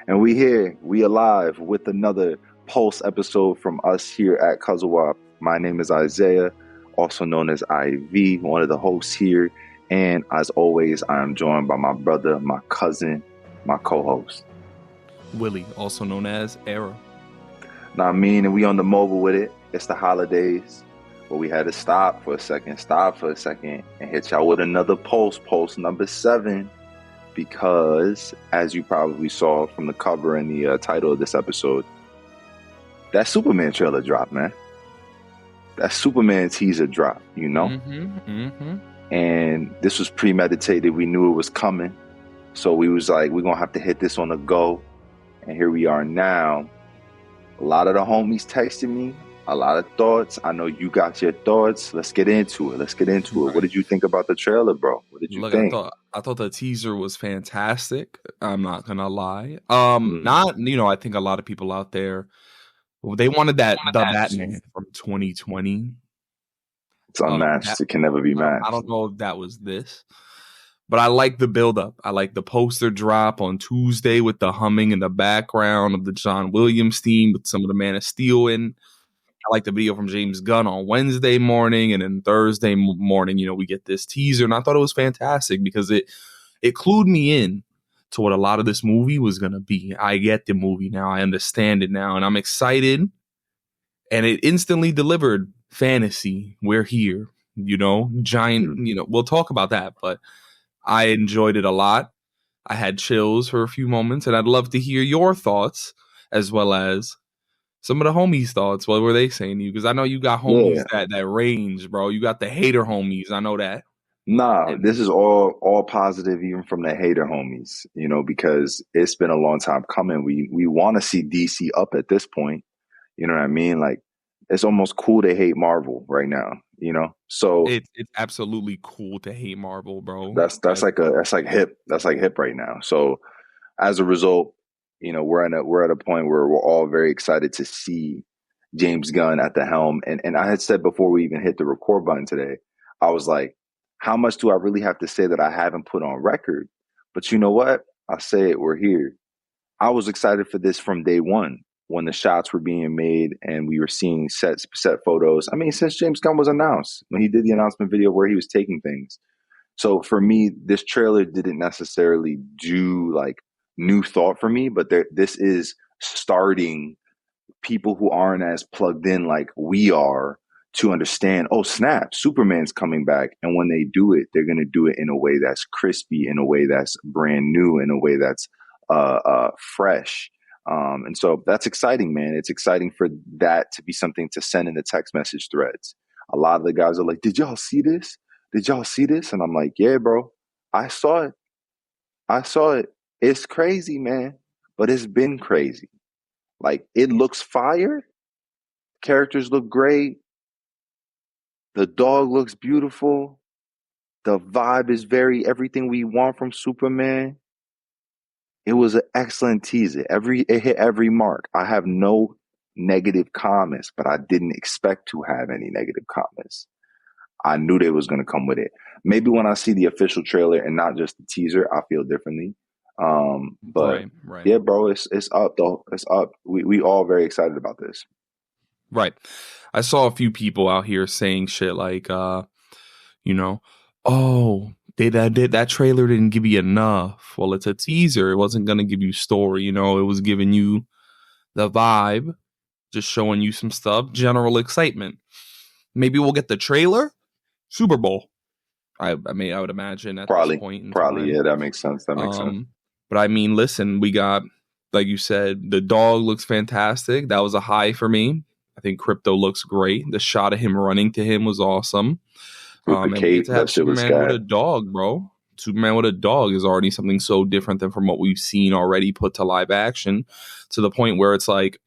And we here, we alive with another Pulse episode from us here at CUZZO-OP. My name is Isaiah, also known as IV, one of the hosts here. And as always, I am joined by my brother, my cousin, my co-host. Willie, also known as Era. Now, and we on the mobile with it. It's the holidays, but we had to stop for a second, and hit y'all with another Pulse number 7. Because, as you probably saw from the cover and the title of this episode, that Superman trailer dropped, man. That Superman teaser dropped, you know? And this was premeditated. We knew it was coming. So we was like, we're going to have to hit this on the go. And here we are now. A lot of the homies texted me. A lot of thoughts. I know you got your thoughts. Let's get into it. What did you think about the trailer, bro? What did you think? I thought the teaser was fantastic. I'm not gonna lie. I think a lot of people out there, they wanted the Batman from 2020. It's unmatched. It can never be matched. I don't know if that was this, but I like the build-up. I like the poster drop on Tuesday with the humming in the background of the John Williams theme with some of the Man of Steel in. I like the video from James Gunn on Wednesday morning, and then Thursday morning, we get this teaser, and I thought it was fantastic because it clued me in to what a lot of this movie was going to be. I get the movie now. I understand it now, and I'm excited, and it instantly delivered fantasy. We're here, giant, we'll talk about that, but I enjoyed it a lot. I had chills for a few moments, and I'd love to hear your thoughts as well as some of the homies' thoughts. What were they saying to you? Because I know you got homies that range, bro. You got the hater homies. I know that. Nah, this is all positive, even from the hater homies, because it's been a long time coming. We want to see DC up at this point. You know what I mean? Like, it's almost cool to hate Marvel right now, So it's absolutely cool to hate Marvel, bro. That's hip right now. So as a result, we're at a point where we're all very excited to see James Gunn at the helm. And I had said before we even hit the record button today, I was like, how much do I really have to say that I haven't put on record? But you know what? I say it, we're here. I was excited for this from day one when the shots were being made and we were seeing set photos. I mean, since James Gunn was announced, when he did the announcement video where he was taking things. So for me, this trailer didn't necessarily do like new thought for me, but this is starting people who aren't as plugged in like we are to understand, oh snap, Superman's coming back. And when they do it, they're going to do it in a way that's crispy, in a way that's brand new, in a way that's fresh. And so that's exciting, man. It's exciting for that to be something to send in the text message threads. A lot of the guys are like, did y'all see this? And I'm like, yeah, bro, I saw it. It's crazy, man, but it's been crazy. Like, it looks fire. Characters look great. The dog looks beautiful. The vibe is everything we want from Superman. It was an excellent teaser. It hit every mark. I have no negative comments, but I didn't expect to have any negative comments. I knew they was going to come with it. Maybe when I see the official trailer and not just the teaser, I feel differently. But right. Yeah, bro, it's up though. It's up. We all very excited about this. Right. I saw a few people out here saying shit like, that trailer didn't give you enough. Well, it's a teaser. It wasn't going to give you story. It was giving you the vibe, just showing you some stuff, general excitement. Maybe we'll get the trailer, Super Bowl. I would imagine at this point. Probably, yeah, that makes sense. But I mean, listen, we got, like you said, the dog looks fantastic. That was a high for me. I think Crypto looks great. The shot of him running to him was awesome. With the cape, to have Superman with a dog, bro. Superman with a dog is already something so different than from what we've seen already put to live action, to the point where it's like,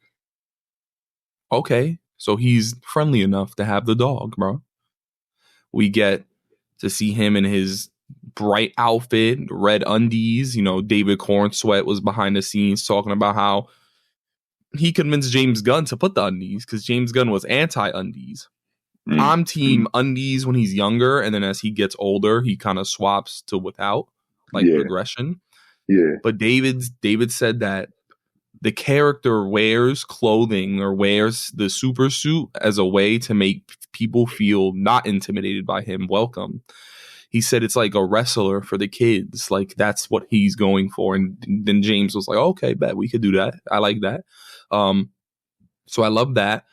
okay, so he's friendly enough to have the dog, bro. We get to see him in his bright outfit, red undies. David Cornsweat was behind the scenes talking about how he convinced James Gunn to put the undies because James Gunn was anti-undies. I'm team undies when he's younger, and then as he gets older, he kind of swaps to without, progression. Yeah. But David said that the character wears clothing or wears the super suit as a way to make people feel not intimidated by him, welcome. He said it's like a wrestler for the kids. Like, that's what he's going for. And then James was like, okay, bet we could do that. I like that. So I love that.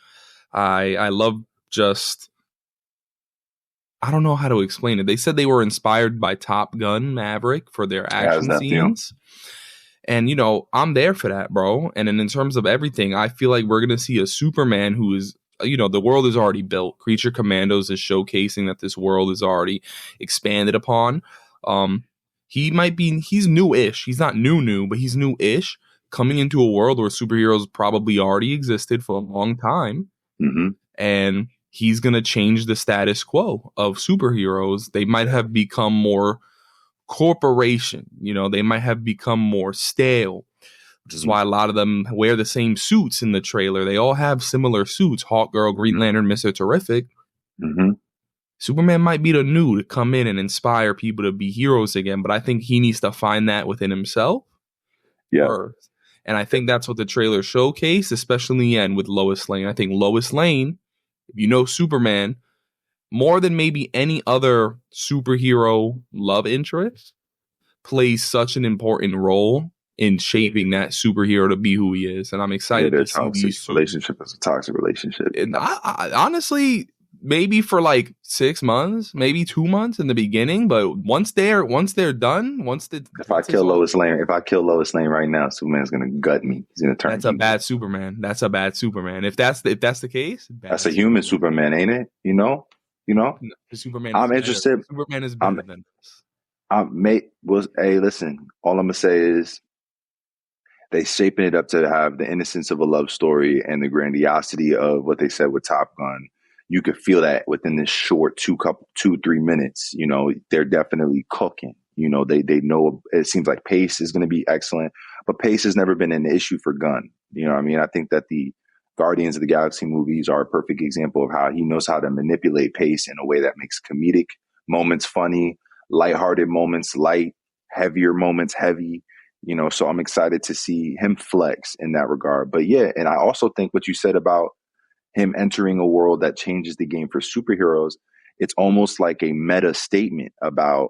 I love just, I don't know how to explain it. They said they were inspired by Top Gun Maverick for their action scenes. And, you know, I'm there for that, bro. And then in terms of everything, I feel like we're going to see a Superman who is, you know, the world is already built. Creature Commandos is showcasing that this world is already expanded upon. He's new-ish. He's not new, but he's new-ish, coming into a world where superheroes probably already existed for a long time. Mm-hmm. And he's going to change the status quo of superheroes. They might have become more corporation, you know, they might have become more stale, which is why a lot of them wear the same suits in the trailer. They all have similar suits. Hawkgirl, Green Lantern, Mr. Terrific. Mm-hmm. Superman might be the new to come in and inspire people to be heroes again, but I think he needs to find that within himself first. And I think that's what the trailer showcased, especially in the end with Lois Lane. I think Lois Lane, if you know Superman, more than maybe any other superhero love interest, plays such an important role in shaping that superhero to be who he is. And I'm excited to see these relationship is a toxic relationship. And I honestly, maybe for like 6 months, maybe 2 months in the beginning, but once they're done, if I kill Lois Lane right now, Superman's gonna gut me. He's gonna turn. That's a bad Superman. That's a bad Superman. If that's the case, that's a human Superman, ain't it? You know. Superman. I'm interested. Superman is better than this. Hey, listen. All I'm gonna say is they shaping it up to have the innocence of a love story and the grandiosity of what they said with Top Gun. You could feel that within this short 2-3 minutes. You know, they're definitely cooking. You know, they know. It seems like pace is going to be excellent, but pace has never been an issue for Gunn. You know what I mean? I think that the Guardians of the Galaxy movies are a perfect example of how he knows how to manipulate pace in a way that makes comedic moments funny, lighthearted moments light, heavier moments heavy, you know, so I'm excited to see him flex in that regard. But yeah, and I also think what you said about him entering a world that changes the game for superheroes, it's almost like a meta statement about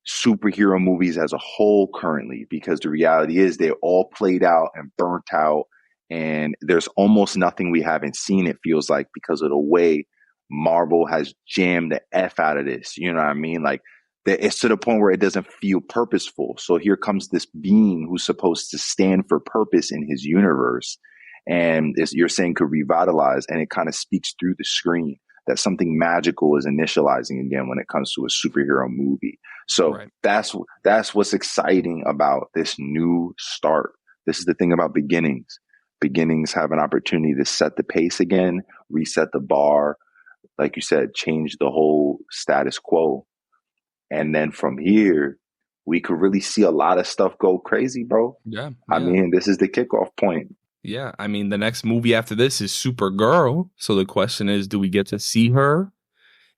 superhero movies as a whole currently, because the reality is they're all played out and burnt out. And there's almost nothing we haven't seen, it feels like, because of the way Marvel has jammed the F out of this. You know what I mean? Like, it's to the point where it doesn't feel purposeful. So here comes this being who's supposed to stand for purpose in his universe. And you're saying could revitalize, and it kind of speaks through the screen that something magical is initializing again when it comes to a superhero movie. So that's what's exciting about this new start. This is the thing about beginnings. Beginnings have an opportunity to set the pace again, reset the bar, like you said, change the whole status quo. And then from here, we could really see a lot of stuff go crazy, bro. Yeah. I mean, this is the kickoff point. Yeah. I mean, the next movie after this is Supergirl. So the question is, do we get to see her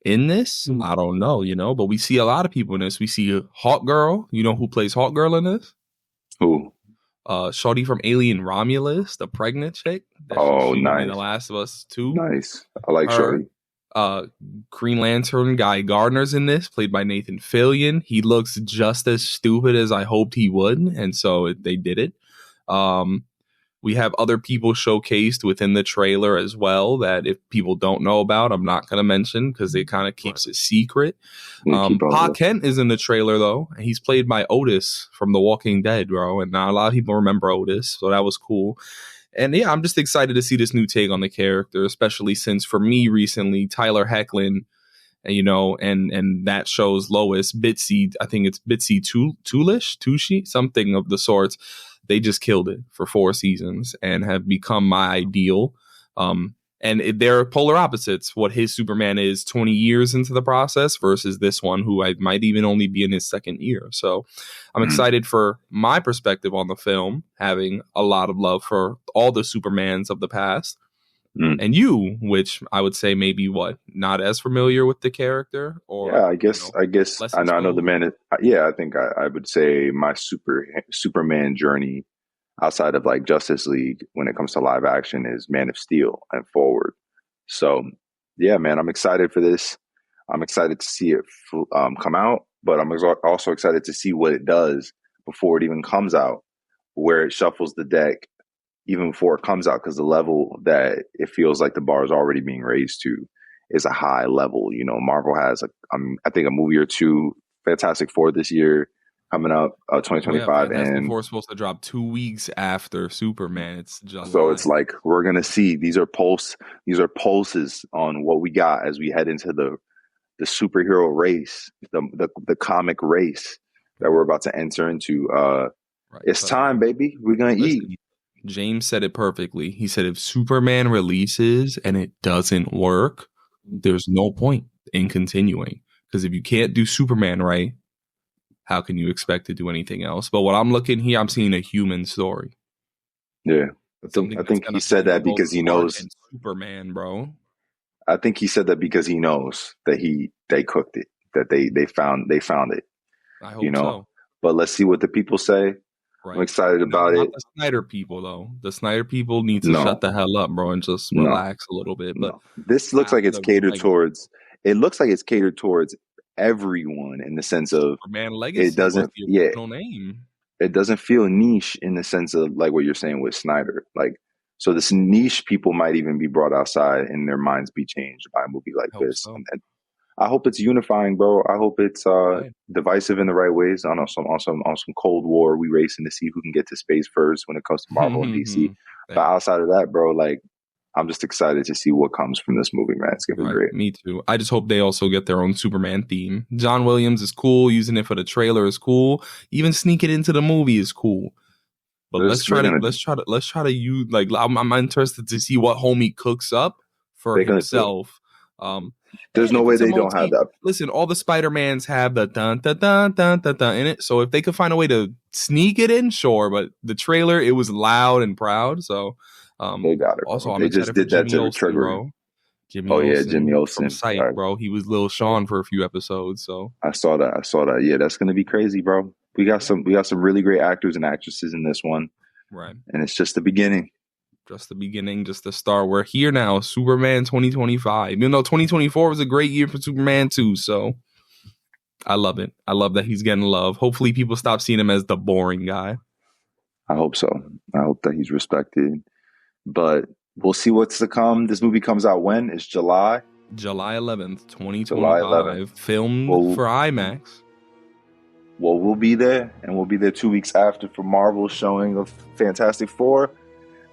in this? I don't know, you know, but we see a lot of people in this. We see Hawkgirl. You know who plays Hawkgirl in this? Who? Shawty from Alien Romulus, the pregnant chick. Oh, nice. In The Last of Us 2. Nice. I like Shawty. Green Lantern Guy Gardner's in this, played by Nathan Fillion. He looks just as stupid as I hoped he would, and so they did it. We have other people showcased within the trailer as well that if people don't know about, I'm not going to mention because it kind of keeps it secret. Pa Kent is in the trailer, though. He's played by Otis from The Walking Dead, bro. And not a lot of people remember Otis, so that was cool. And yeah, I'm just excited to see this new take on the character, especially since for me recently, Tyler Hoechlin, you know, and that shows Lois, Bitsy, I think it's Bitsy Tushi, something of the sorts. They just killed it for 4 seasons and have become my ideal. And they're polar opposites. What his Superman is 20 years into the process versus this one, who I might even only be in his second year. So I'm excited for my perspective on the film, having a lot of love for all the Supermans of the past. And you, which I would say maybe not as familiar with the character, or yeah, I guess I know the man. I think I would say my Superman journey outside of like Justice League when it comes to live action is Man of Steel and Forward. So yeah, man, I'm excited for this. I'm excited to see it come out, but I'm also excited to see what it does before it even comes out, where it shuffles the deck even before it comes out, because the level that it feels like the bar is already being raised to is a high level. You know, Marvel has, I think, a movie or two, Fantastic Four this year coming up, Oh yeah, 2025, Fantastic and Four is supposed to drop 2 weeks after Superman. It's so July. it's like we're gonna see these are pulses on what we got as we head into the superhero race, the comic race that we're about to enter into. Right. It's But time, baby. We're gonna eat. listen, James said it perfectly. He said if Superman releases and it doesn't work, there's no point in continuing. Because if you can't do Superman right, how can you expect to do anything else? But what I'm looking here, I'm seeing a human story. Yeah, Something I that's think he gonna said blend that both because he Clark knows. and Superman, bro. I think he said that because he knows that they cooked it, that they found it, I you hope know. so. But let's see what the people say. I'm Right. excited about Not it. the Snyder people though. The Snyder people need to shut No, the hell up, bro, and just no, relax a little bit. But no. This looks like it's after catered like towards. It looks like it's catered towards everyone in the sense of Superman it Legacy was doesn't. the Yeah, original name. it doesn't feel niche in the sense of like what you're saying with Snyder. Like, so this niche people might even be brought outside and their minds be changed by a movie like I hope this. so. And I hope it's unifying, bro. I hope it's Right. divisive in the right ways. On some Cold War, we racing to see who can get to space first when it comes to Marvel and DC. But Thank outside of that, bro, like I'm just excited to see what comes from this movie, man. It's gonna be Right, great. me too. I just hope they also get their own Superman theme. John Williams is cool. Using it for the trailer is cool. Even sneak it into the movie is cool. But let's try to use like I'm interested to see what homie cooks up for they're gonna do it. himself. There's And no if way it's a they don't have that. listen, all the Spider-Mans have the dun dun dun dun dun dun in it. So if they could find a way to sneak it in, sure. But the trailer, it was loud and proud. So They got it, also bro. I'm They just excited for did that Jimmy to Olsen, trigger. bro. Jimmy Oh yeah, Jimmy Olsen from Olsen. Psych, bro. He was Lil Sean for a few episodes. So I saw that. I saw that. Yeah, that's gonna be crazy, bro. We got some really great actors and actresses in this one, right. and it's just the beginning. Just the beginning, just the start. We're here now, Superman 2025. Even though 2024 was a great year for Superman too, so I love it. I love that he's getting love. Hopefully, people stop seeing him as the boring guy. I hope so. I hope that he's respected. But we'll see what's to come. This movie comes out when? It's July. July 11th, July 2025. 11th. Filmed for IMAX. Well, we'll be there, and we'll be there 2 weeks after for Marvel's showing of Fantastic Four,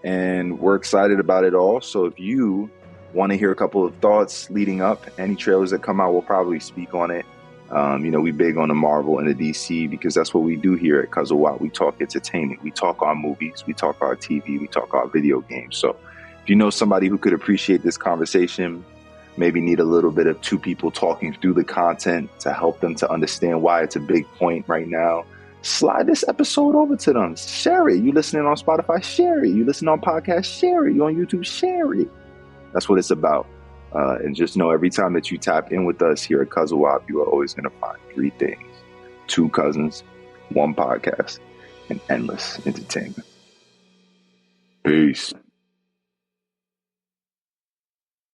and we're excited about it all. So if you want to hear a couple of thoughts leading up, any trailers that come out, we'll probably speak on it. We big on the Marvel and the DC because that's what we do here at CUZZO-OP. We talk entertainment, we talk our movies, we talk our TV, we talk our video games. So if you know somebody who could appreciate this conversation, maybe need a little bit of two people talking through the content to help them to understand why it's a big point right now, slide this episode over to them. Share it. You listening on Spotify? Share it. You listening on podcast? Share it. You on YouTube? Share it. That's what it's about. And just know every time that you tap in with us here at CUZZO-OP, you are always going to find three things: two cousins, one podcast, and endless entertainment. Peace.